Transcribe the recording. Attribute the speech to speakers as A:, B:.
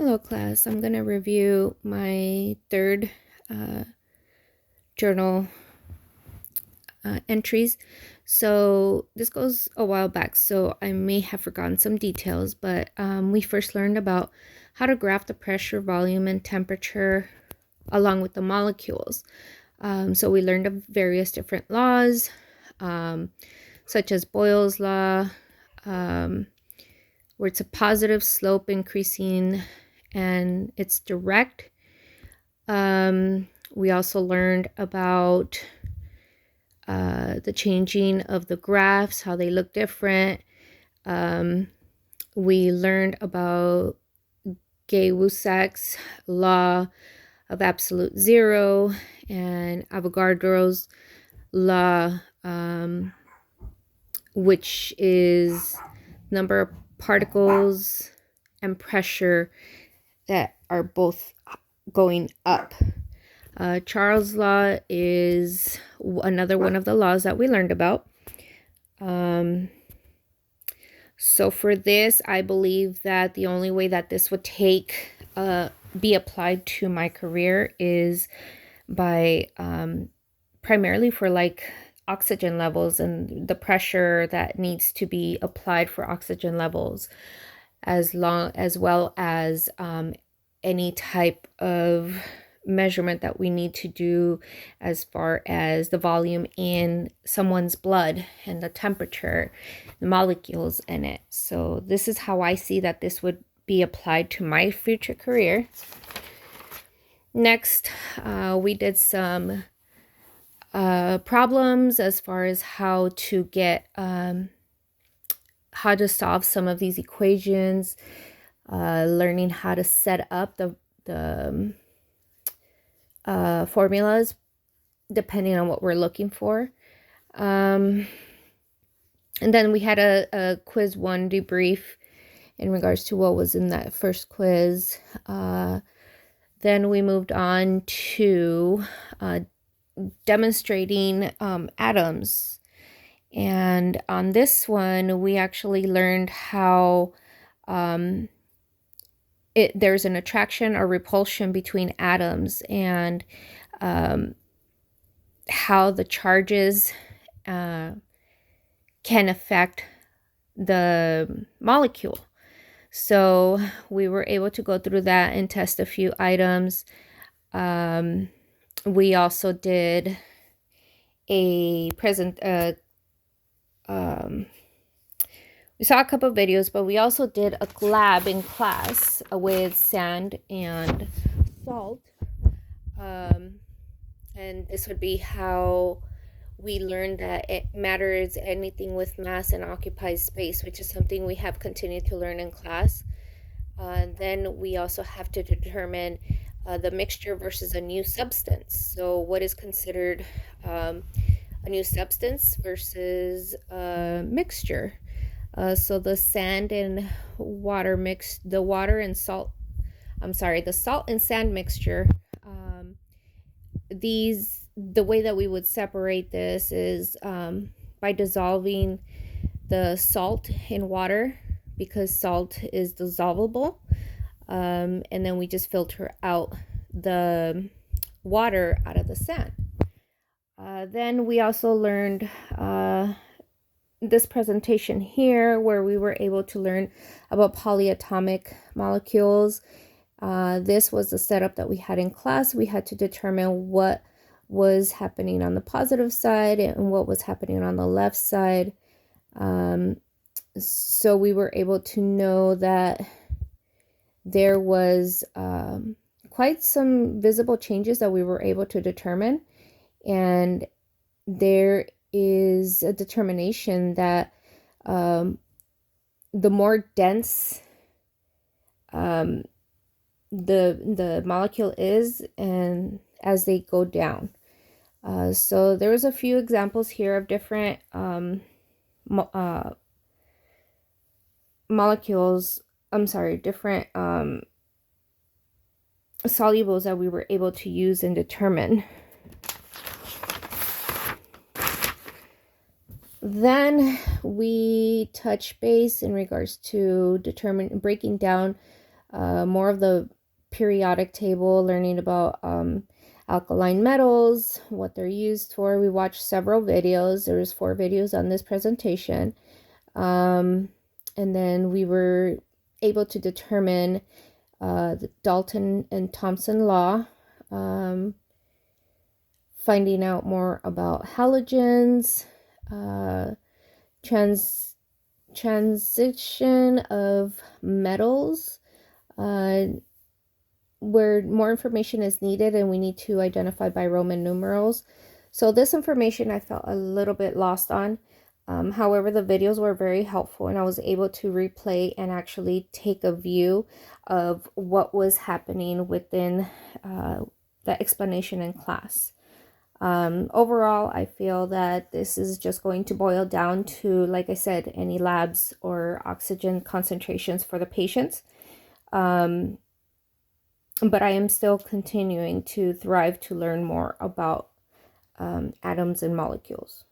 A: Hello class, I'm going to review my third journal entries. So this goes a while back, so I may have forgotten some details, but we first learned about how to graph the pressure, volume, and temperature along with the molecules. So we learned of various different laws, such as Boyle's law, where it's a positive slope increasing and it's direct. We also learned about the changing of the graphs, how they look different. We learned about Gay-Lussac's law of absolute zero and Avogadro's law, which is number of particles and pressure that are both going up. Charles' law is another one of the laws that we learned about. So for this, I believe that the only way that this would be applied to my career is by primarily for like oxygen levels and the pressure that needs to be applied for oxygen levels, as well as any type of measurement that we need to do as far as the volume in someone's blood and the temperature, the molecules in it. So this is how I see that this would be applied to my future career. Next, we did some problems as far as how to solve some of these equations, learning how to set up the formulas depending on what we're looking for. And then we had a quiz 1 debrief in regards to what was in that first quiz. Then we moved on to demonstrating atoms. And on this one, we actually learned how there's an attraction or repulsion between atoms, and how the charges can affect the molecule. So we were able to go through that and test a few items. We also did a we saw a couple of videos, but we also did a lab in class with sand and salt. And this would be how we learned that it matters anything with mass and occupies space, which is something we have continued to learn in class. Then we also have to determine the mixture versus a new substance. So what is considered a new substance versus a mixture? So the sand and water the salt and sand mixture, the way that we would separate this is by dissolving the salt in water, because salt is dissolvable, and then we just filter out the water out of the sand. Then we also learned this presentation here, where we were able to learn about polyatomic molecules. This was the setup that we had in class. We had to determine what was happening on the positive side and what was happening on the left side. So we were able to know that there was quite some visible changes that we were able to determine, and there is a determination that the more dense the molecule is, and as they go down. So there was a few examples here of different different solubles that we were able to use and determine. Then we touch base in regards to breaking down more of the periodic table, learning about alkaline metals, what they're used for. We watched several videos. There was 4 videos on this presentation. And then we were able to determine the Dalton and Thomson law, finding out more about halogens, transition of metals, where more information is needed and we need to identify by Roman numerals. So this information I felt a little bit lost on. However, the videos were very helpful and I was able to replay and actually take a view of what was happening within the explanation in class. Overall, I feel that this is just going to boil down to, like I said, any labs or oxygen concentrations for the patients. But I am still continuing to thrive to learn more about atoms and molecules.